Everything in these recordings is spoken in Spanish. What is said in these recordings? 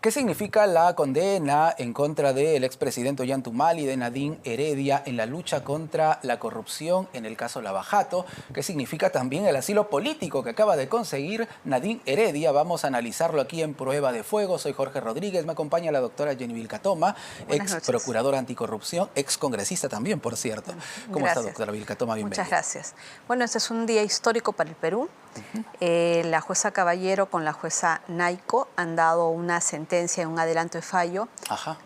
¿Qué significa la condena en contra del expresidente Ollantaytamala y de Nadine Heredia en la lucha contra la corrupción en el caso Lava Jato? ¿Qué significa también el asilo político que acaba de conseguir Nadine Heredia? Vamos a analizarlo aquí en Prueba de Fuego. Soy Jorge Rodríguez, me acompaña la doctora Jenny Vilcatoma, ex procuradora anticorrupción, ex congresista también, por cierto. ¿Cómo está, doctora Vilcatoma? Bienvenida. Muchas gracias. Bueno, este es un día histórico para el Perú. La jueza Caballero con la jueza Naico han dado una sentencia en un adelanto de fallo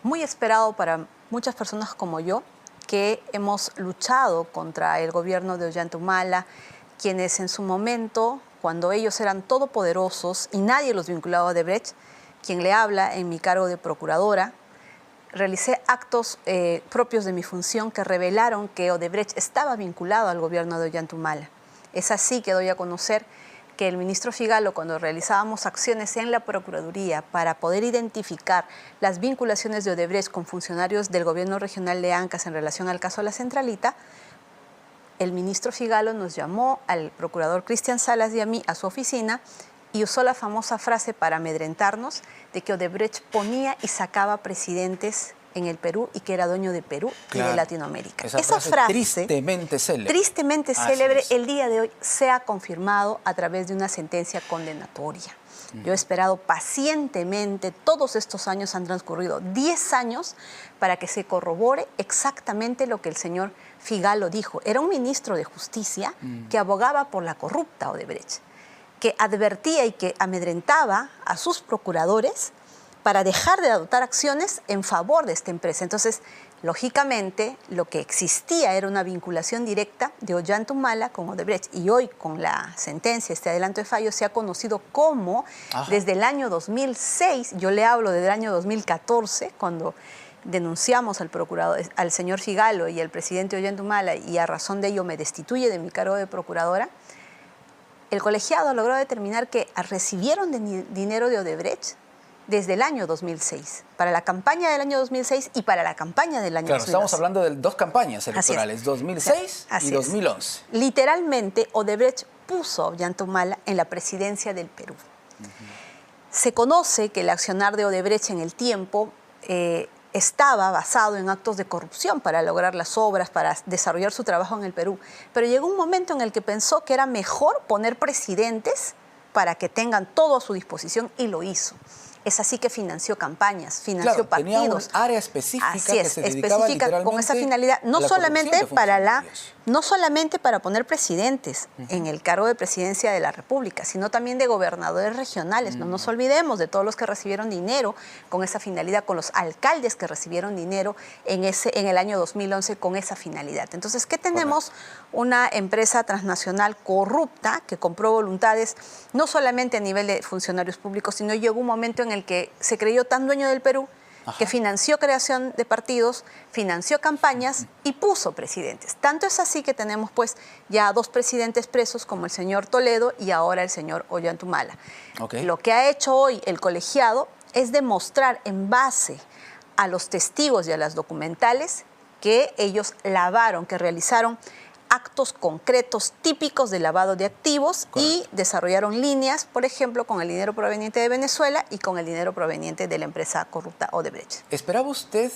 muy esperado para muchas personas como yo, que hemos luchado contra el gobierno de Ollantaytamala, quienes en su momento, cuando ellos eran todopoderosos y nadie los vinculaba a Odebrecht, quien le habla en mi cargo de procuradora, realicé actos propios de mi función que revelaron que Odebrecht estaba vinculado al gobierno de Ollantaytamala. Es así que doy a conocer que el ministro Figalo, cuando realizábamos acciones en la Procuraduría para poder identificar las vinculaciones de Odebrecht con funcionarios del gobierno regional de Ancash en relación al caso de la Centralita, el ministro Figalo nos llamó al procurador Cristian Salas y a mí a su oficina y usó la famosa frase para amedrentarnos de que Odebrecht ponía y sacaba presidentes en el Perú y que era dueño de Perú y de Latinoamérica. Esa frase tristemente célebre, el día de hoy se ha confirmado a través de una sentencia condenatoria. Yo he esperado pacientemente, todos estos años han transcurrido 10 años para que se corrobore exactamente lo que el señor Figalo dijo. Era un ministro de Justicia que abogaba por la corrupta Odebrecht, que advertía y que amedrentaba a sus procuradores para dejar de adoptar acciones en favor de esta empresa. Entonces, lógicamente, lo que existía era una vinculación directa de Ollantaytamala con Odebrecht. Y hoy, con la sentencia, este adelanto de fallo, se ha conocido cómo desde el año 2006, yo le hablo desde el año 2014, cuando denunciamos al procurador, al señor Figalo y al presidente Ollantaytamala, y a razón de ello me destituye de mi cargo de procuradora, el colegiado logró determinar que recibieron dinero de Odebrecht desde el año 2006, para la campaña del año 2006 y para la campaña del año 2011. Estamos hablando de dos campañas electorales, 2006 y 2011. Literalmente, Odebrecht puso a Ollantaytamala en la presidencia del Perú. Se conoce que el accionar de Odebrecht en el tiempo estaba basado en actos de corrupción para lograr las obras, para desarrollar su trabajo en el Perú. Pero llegó un momento en el que pensó que era mejor poner presidentes para que tengan todo a su disposición y lo hizo. Es así que financió campañas, financió partidos. Tenía un área específica que se dedicaba literalmente con esa finalidad, no solamente para poner presidentes en el cargo de presidencia de la República, sino también de gobernadores regionales. No nos olvidemos de todos los que recibieron dinero con esa finalidad, con los alcaldes que recibieron dinero en el año 2011 con esa finalidad. Entonces, ¿qué tenemos? Una empresa transnacional corrupta que compró voluntades no solamente a nivel de funcionarios públicos, sino llegó un momento en el que se creyó tan dueño del Perú que financió creación de partidos, financió campañas y puso presidentes. Tanto es así que tenemos pues ya 2 presidentes presos como el señor Toledo y ahora el señor Ollantaytamala. Lo que ha hecho hoy el colegiado es demostrar en base a los testigos y a las documentales que ellos lavaron, que realizaron actos concretos típicos de lavado de activos y desarrollaron líneas, por ejemplo, con el dinero proveniente de Venezuela y con el dinero proveniente de la empresa corrupta Odebrecht. ¿Esperaba usted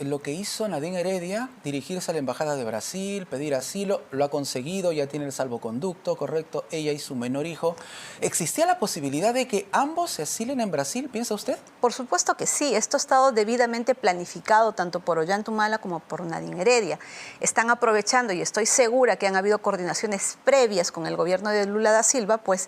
lo que hizo Nadine Heredia, dirigirse a la Embajada de Brasil, pedir asilo? Lo ha conseguido, ya tiene el salvoconducto, correcto, ella y su menor hijo. ¿Existía la posibilidad de que ambos se asilen en Brasil, piensa usted? Por supuesto que sí, esto ha estado debidamente planificado tanto por Ollantaytamala como por Nadine Heredia. Están aprovechando y estoy segura que han habido coordinaciones previas con el gobierno de Lula da Silva, pues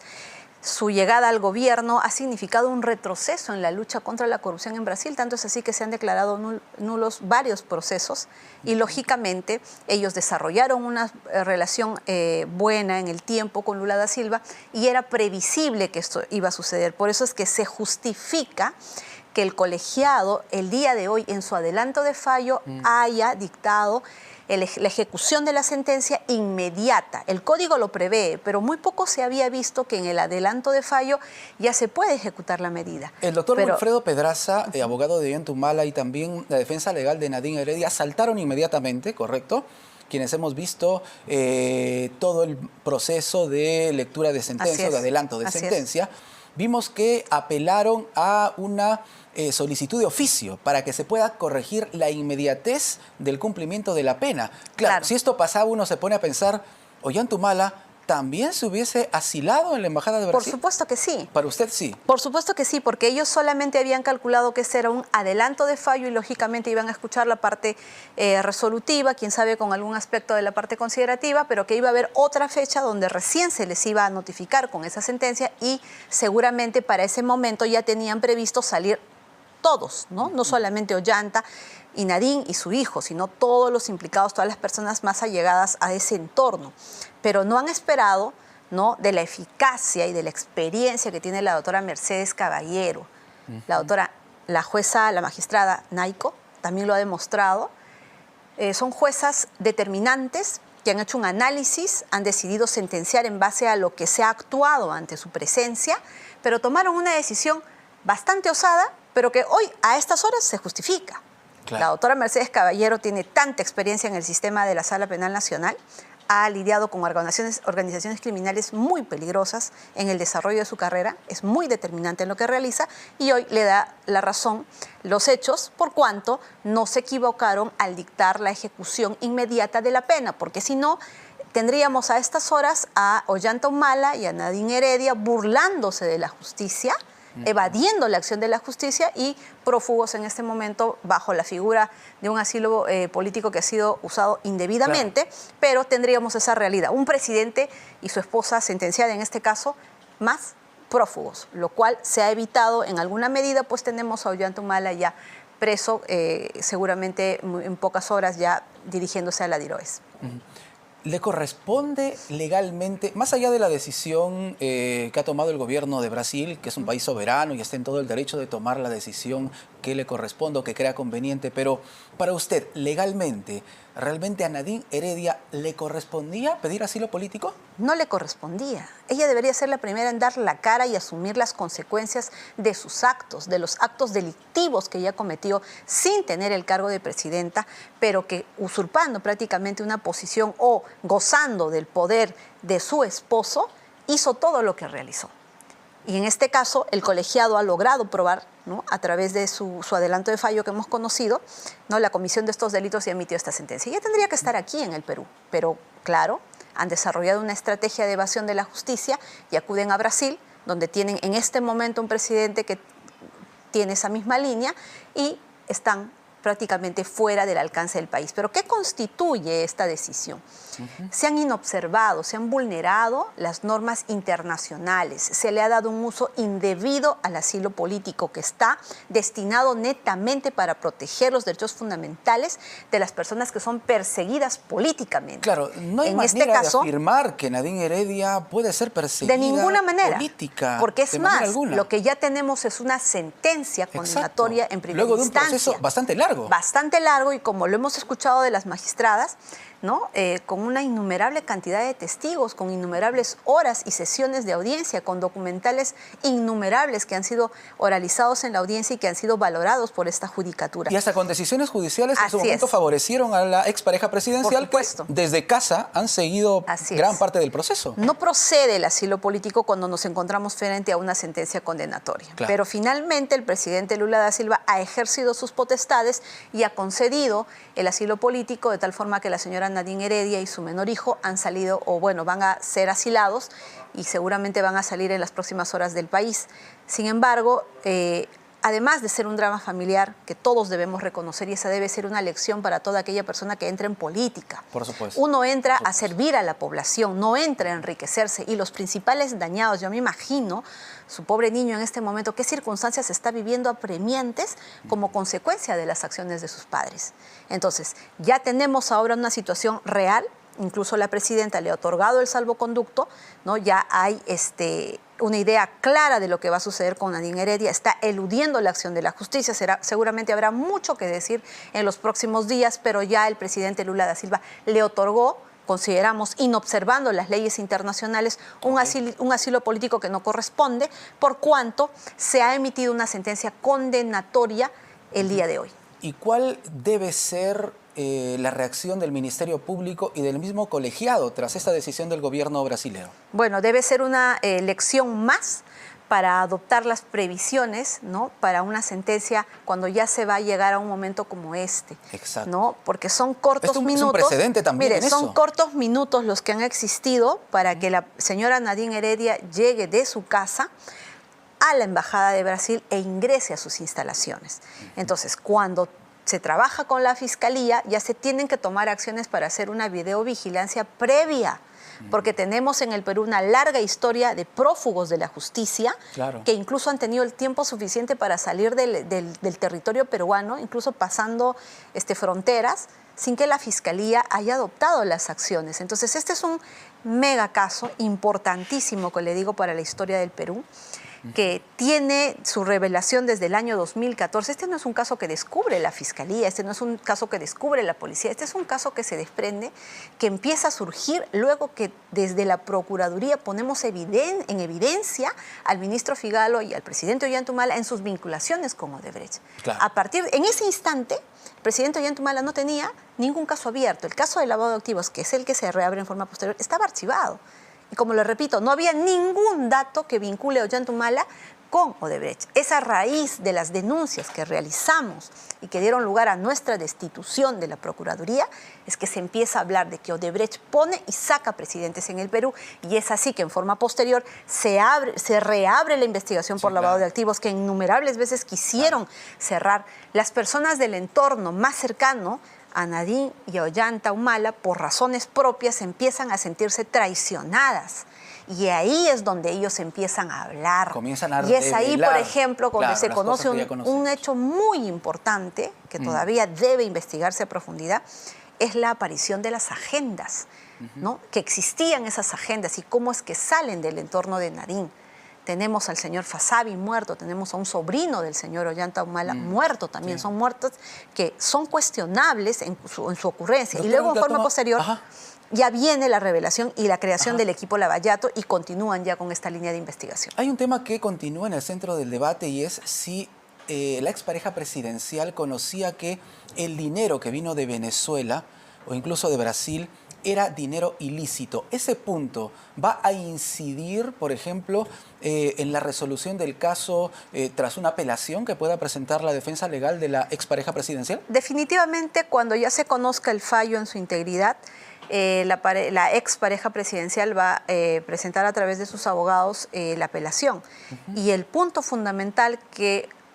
su llegada al gobierno ha significado un retroceso en la lucha contra la corrupción en Brasil, tanto es así que se han declarado nulos varios procesos y lógicamente ellos desarrollaron una relación buena en el tiempo con Lula da Silva y era previsible que esto iba a suceder. Por eso es que se justifica que el colegiado el día de hoy en su adelanto de fallo haya dictado la ejecución de la sentencia inmediata. El código lo prevé, pero muy poco se había visto que en el adelanto de fallo ya se puede ejecutar la medida. El doctor Wilfredo Pedraza, abogado de Ollantaytamala, y también la defensa legal de Nadine Heredia saltaron inmediatamente, ¿correcto? Quienes hemos visto todo el proceso de lectura de sentencia, o de adelanto de sentencia. vimos que apelaron a una solicitud de oficio para que se pueda corregir la inmediatez del cumplimiento de la pena. Claro, si esto pasaba, uno se pone a pensar, Ollanthumala también se hubiese asilado en la Embajada de Brasil. Por supuesto que sí. ¿Para usted sí? Por supuesto que sí, porque ellos solamente habían calculado que ese era un adelanto de fallo y lógicamente iban a escuchar la parte resolutiva, quién sabe con algún aspecto de la parte considerativa, pero que iba a haber otra fecha donde recién se les iba a notificar con esa sentencia y seguramente para ese momento ya tenían previsto salir todos, ¿no? No solamente Ollanta y Nadine y su hijo, sino todos los implicados, todas las personas más allegadas a ese entorno. Pero no han esperado, ¿no?, de la eficacia y de la experiencia que tiene la doctora Mercedes Caballero. La jueza, la magistrada Naico, también lo ha demostrado. Son juezas determinantes que han hecho un análisis, han decidido sentenciar en base a lo que se ha actuado ante su presencia, pero tomaron una decisión bastante osada, pero que hoy, a estas horas, se justifica. Claro. La doctora Mercedes Caballero tiene tanta experiencia en el sistema de la Sala Penal Nacional, ha lidiado con organizaciones criminales muy peligrosas en el desarrollo de su carrera, es muy determinante en lo que realiza y hoy le da la razón los hechos por cuanto no se equivocaron al dictar la ejecución inmediata de la pena, porque si no, tendríamos a estas horas a Ollanthumala y a Nadine Heredia burlándose de la justicia, evadiendo la acción de la justicia y prófugos en este momento bajo la figura de un asilo político que ha sido usado indebidamente, claro, pero tendríamos esa realidad. Un presidente y su esposa sentenciada en este caso, más prófugos, lo cual se ha evitado en alguna medida, pues tenemos a Ollanthumala ya preso, seguramente en pocas horas ya dirigiéndose a la DIROES. ¿Le corresponde legalmente, más allá de la decisión que ha tomado el gobierno de Brasil, que es un país soberano y está en todo el derecho de tomar la decisión que le corresponde o que crea conveniente, pero para usted, legalmente, ¿realmente a Nadine Heredia le correspondía pedir asilo político? No le correspondía. Ella debería ser la primera en dar la cara y asumir las consecuencias de sus actos, de los actos delictivos que ella cometió sin tener el cargo de presidenta, pero que usurpando prácticamente una posición o gozando del poder de su esposo, hizo todo lo que realizó. Y en este caso, el colegiado ha logrado probar, ¿no?, a través de su adelanto de fallo que hemos conocido, ¿no?, la comisión de estos delitos y ha emitido esta sentencia. Ella tendría que estar aquí en el Perú, pero claro, han desarrollado una estrategia de evasión de la justicia y acuden a Brasil, donde tienen en este momento un presidente que tiene esa misma línea y están prácticamente fuera del alcance del país. ¿Pero qué constituye esta decisión? Se han inobservado, se han vulnerado las normas internacionales, se le ha dado un uso indebido al asilo político que está destinado netamente para proteger los derechos fundamentales de las personas que son perseguidas políticamente. Claro, no hay manera de afirmar que Nadine Heredia puede ser perseguida de ninguna manera, política, porque es más, lo que ya tenemos es una sentencia condenatoria en primera instancia. Luego de un proceso bastante largo y como lo hemos escuchado de las magistradas, ¿no?, con una innumerable cantidad de testigos, con innumerables horas y sesiones de audiencia, con documentales innumerables que han sido oralizados en la audiencia y que han sido valorados por esta judicatura. Y hasta con decisiones judiciales que en su momento favorecieron a la expareja presidencial, que desde casa han seguido gran parte del proceso. No procede el asilo político cuando nos encontramos frente a una sentencia condenatoria. Claro. Pero finalmente el presidente Lula da Silva ha ejercido sus potestades y ha concedido el asilo político de tal forma que la señora Nadine Heredia y su menor hijo han salido, o bueno, van a ser asilados y seguramente van a salir en las próximas horas del país. Sin embargo, además de ser un drama familiar que todos debemos reconocer, y esa debe ser una lección para toda aquella persona que entra en política. Por supuesto. Uno entra a servir a la población, no entra a enriquecerse. Y los principales dañados, yo me imagino, su pobre niño en este momento, qué circunstancias está viviendo apremiantes como consecuencia de las acciones de sus padres. Entonces, ya tenemos ahora una situación real. Incluso la presidenta le ha otorgado el salvoconducto, ¿no? Ya hay una idea clara de lo que va a suceder con Nadine Heredia, está eludiendo la acción de la justicia, seguramente habrá mucho que decir en los próximos días, pero ya el presidente Lula da Silva le otorgó, consideramos, inobservando las leyes internacionales, un asilo político que no corresponde, por cuanto se ha emitido una sentencia condenatoria el día de hoy. ¿Y cuál debe ser la reacción del Ministerio Público y del mismo colegiado tras esta decisión del gobierno brasileño? Bueno, debe ser una lección más para adoptar las previsiones, ¿no?, para una sentencia cuando ya se va a llegar a un momento como este. Exacto. ¿No? Porque son cortos minutos. Es un precedente también. Mire, son cortos minutos los que han existido para que la señora Nadine Heredia llegue de su casa a la Embajada de Brasil e ingrese a sus instalaciones. Entonces, cuando se trabaja con la Fiscalía, ya se tienen que tomar acciones para hacer una videovigilancia previa, porque tenemos en el Perú una larga historia de prófugos de la justicia, claro, que incluso han tenido el tiempo suficiente para salir del territorio peruano, incluso pasando fronteras, sin que la Fiscalía haya adoptado las acciones. Entonces, este es un mega caso importantísimo, que le digo, para la historia del Perú, que tiene su revelación desde el año 2014. Este no es un caso que descubre la Fiscalía, este no es un caso que descubre la policía, este es un caso que se desprende, que empieza a surgir luego que desde la Procuraduría ponemos en evidencia al ministro Figalo y al presidente Ollantumala en sus vinculaciones con Odebrecht. Claro. En ese instante, el presidente Ollantumala no tenía ningún caso abierto. El caso del lavado de activos, que es el que se reabre en forma posterior, estaba archivado. Y como le repito, no había ningún dato que vincule a Ollantumala con Odebrecht. Esa raíz de las denuncias que realizamos y que dieron lugar a nuestra destitución de la Procuraduría es que se empieza a hablar de que Odebrecht pone y saca presidentes en el Perú, y es así que en forma posterior se reabre la investigación por lavado de activos, que innumerables veces quisieron cerrar. Las personas del entorno más cercano a Nadine y a Ollantumala, por razones propias, empiezan a sentirse traicionadas. Y ahí es donde ellos empiezan a hablar. Comienzan a y es ahí, por ejemplo, donde claro, se conoce un hecho muy importante, que todavía debe investigarse a profundidad, es la aparición de las agendas, ¿no?, que existían esas agendas y cómo es que salen del entorno de Nadine. Tenemos al señor Fasabi muerto, tenemos a un sobrino del señor Ollantumala muerto también. Sí. Son muertos que son cuestionables en su ocurrencia. Doctor, y luego, en forma posterior, ya viene la revelación y la creación del equipo Lavallato, y continúan ya con esta línea de investigación. Hay un tema que continúa en el centro del debate, y es si la expareja presidencial conocía que el dinero que vino de Venezuela o incluso de Brasil era dinero ilícito. ¿Ese punto va a incidir, por ejemplo, en la resolución del caso tras una apelación que pueda presentar la defensa legal de la expareja presidencial? Definitivamente, cuando ya se conozca el fallo en su integridad, la expareja presidencial va a presentar a través de sus abogados la apelación. Y el punto fundamental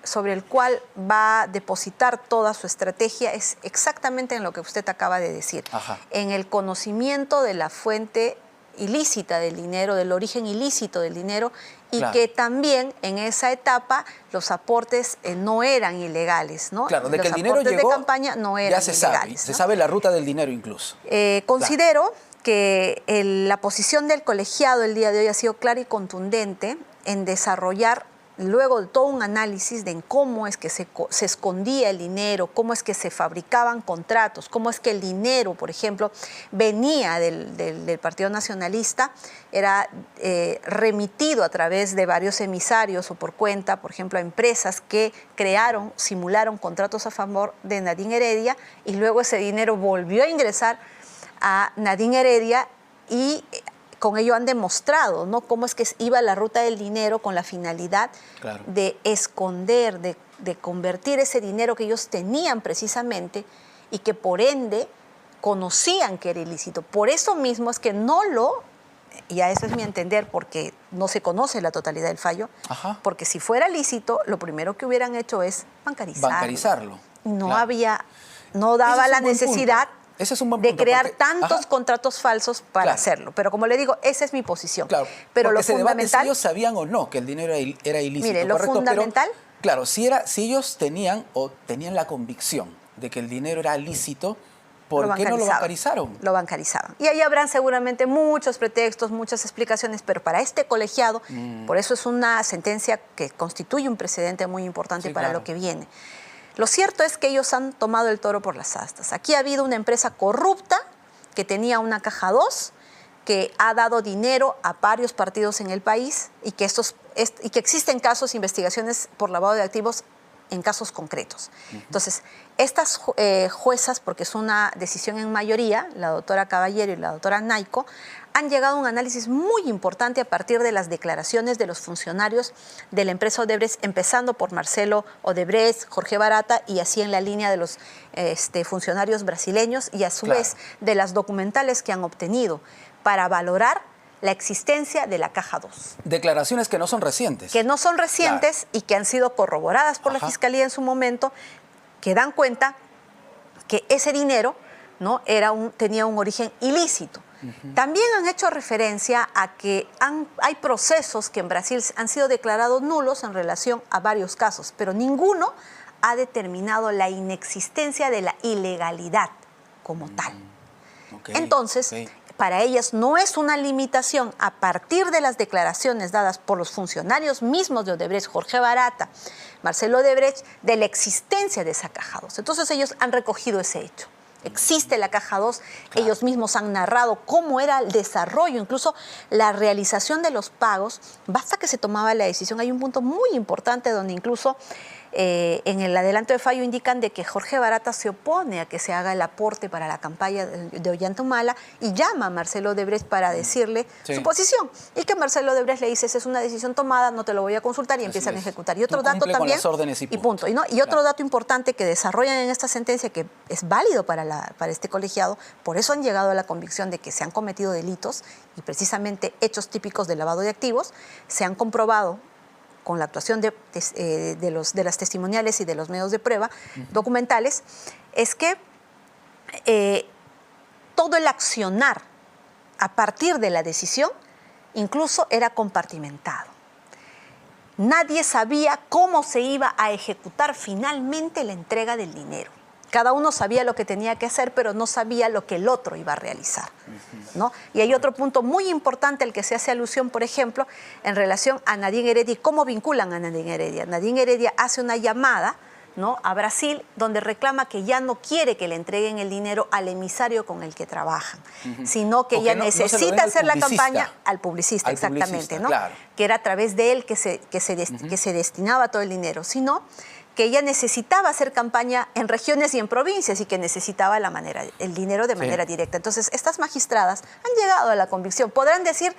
sobre el cual va a depositar toda su estrategia es exactamente en lo que usted acaba de decir, en el conocimiento de la fuente ilícita del dinero, del origen ilícito del dinero, y que también en esa etapa los aportes no eran ilegales, ¿no? Claro, de los que el dinero llegó, de campaña no eran ilegales. Se sabe la ruta del dinero incluso. Considero que la posición del colegiado el día de hoy ha sido clara y contundente en desarrollar, luego de todo un análisis de cómo es que se escondía el dinero, cómo es que se fabricaban contratos, cómo es que el dinero, por ejemplo, venía del Partido Nacionalista, era remitido a través de varios emisarios o por cuenta, por ejemplo, a empresas que simularon contratos a favor de Nadine Heredia, y luego ese dinero volvió a ingresar a Nadine Heredia, y con ello han demostrado, ¿no?, cómo es que iba la ruta del dinero con la finalidad de esconder, de convertir ese dinero que ellos tenían precisamente y que por ende conocían que era ilícito. Por eso mismo es que y a eso es mi entender, porque no se conoce la totalidad del fallo, porque si fuera lícito, lo primero que hubieran hecho es bancarizarlo. No daba la necesidad de crear tantos contratos falsos para hacerlo. Pero como le digo, esa es mi posición. Claro, pero lo fundamental, si ellos sabían o no que el dinero era ilícito. Mire, lo fundamental... Pero, claro, si ellos tenían la convicción de que el dinero era lícito, ¿por qué no lo bancarizaron? Lo bancarizaban. Y ahí habrán seguramente muchos pretextos, muchas explicaciones, pero para este colegiado, por eso es una sentencia que constituye un precedente muy importante para lo que viene. Lo cierto es que ellos han tomado el toro por las astas. Aquí ha habido una empresa corrupta que tenía una caja 2, que ha dado dinero a varios partidos en el país, y que existen casos, investigaciones por lavado de activos en casos concretos. Entonces, estas juezas, porque es una decisión en mayoría, la doctora Caballero y la doctora Naico, han llegado a un análisis muy importante a partir de las declaraciones de los funcionarios de la empresa Odebrecht, empezando por Marcelo Odebrecht, Jorge Barata, y así en la línea de los funcionarios brasileños y a su vez de las documentales que han obtenido para valorar la existencia de la Caja 2. Declaraciones que no son recientes. Que no son recientes y que han sido corroboradas por la Fiscalía en su momento, que dan cuenta que ese dinero, ¿no?, tenía un origen ilícito. También han hecho referencia a que hay procesos que en Brasil han sido declarados nulos en relación a varios casos, pero ninguno ha determinado la inexistencia de la ilegalidad como tal. Entonces, para ellas no es una limitación a partir de las declaraciones dadas por los funcionarios mismos de Odebrecht, Jorge Barata, Marcelo Odebrecht, de la existencia de esa Caja 2. Entonces ellos han recogido ese hecho. Existe la Caja 2, ellos mismos han narrado cómo era el desarrollo, incluso la realización de los pagos, basta que se tomaba la decisión. Hay un punto muy importante donde incluso en el adelanto de fallo indican de que Jorge Barata se opone a que se haga el aporte para la campaña de Ollanta-Humala y llama a Marcelo Odebrecht para decirle su posición. Y que Marcelo Odebrecht le dice, esa es una decisión tomada, no te lo voy a consultar, y empiezan a ejecutar. Y otro dato también, y punto. Y otro dato importante que desarrollan en esta sentencia, que es válido para este colegiado, por eso han llegado a la convicción de que se han cometido delitos y precisamente hechos típicos de lavado de activos, se han comprobado con la actuación de las testimoniales y de los medios de prueba documentales, es que todo el accionar a partir de la decisión incluso era compartimentado. Nadie sabía cómo se iba a ejecutar finalmente la entrega del dinero. Cada uno sabía lo que tenía que hacer, pero no sabía lo que el otro iba a realizar, ¿no? Y hay otro punto muy importante al que se hace alusión, por ejemplo, en relación a Nadine Heredia y cómo vinculan a Nadine Heredia. Nadine Heredia hace una llamada, ¿no?, a Brasil, donde reclama que ya no quiere que le entreguen el dinero al emisario con el que trabajan, sino que ella necesita hacer la campaña al publicista, exactamente, ¿no? Claro. Que era a través de él que se destinaba todo el dinero, sino que ella necesitaba hacer campaña en regiones y en provincias y que necesitaba el dinero de manera directa. Entonces, estas magistradas han llegado a la convicción. Podrán decir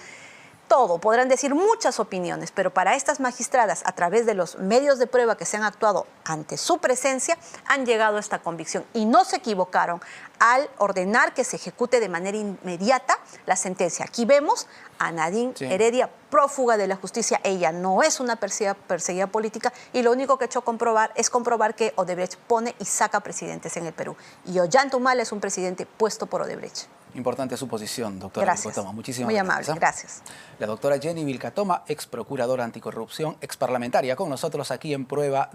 todo, podrán decir muchas opiniones, pero para estas magistradas, a través de los medios de prueba que se han actuado ante su presencia, han llegado a esta convicción y no se equivocaron al ordenar que se ejecute de manera inmediata la sentencia. Aquí vemos a Nadine Heredia, prófuga de la justicia. Ella no es una perseguida política y lo único que ha hecho es comprobar que Odebrecht pone y saca presidentes en el Perú. Y Ollanta-Humala es un presidente puesto por Odebrecht. Importante su posición, doctora. Gracias. Vilcatoma. Muchísimas Muy gracias. amable, gracias. La doctora Jenny Vilcatoma, ex procuradora anticorrupción, ex parlamentaria, con nosotros aquí en Prueba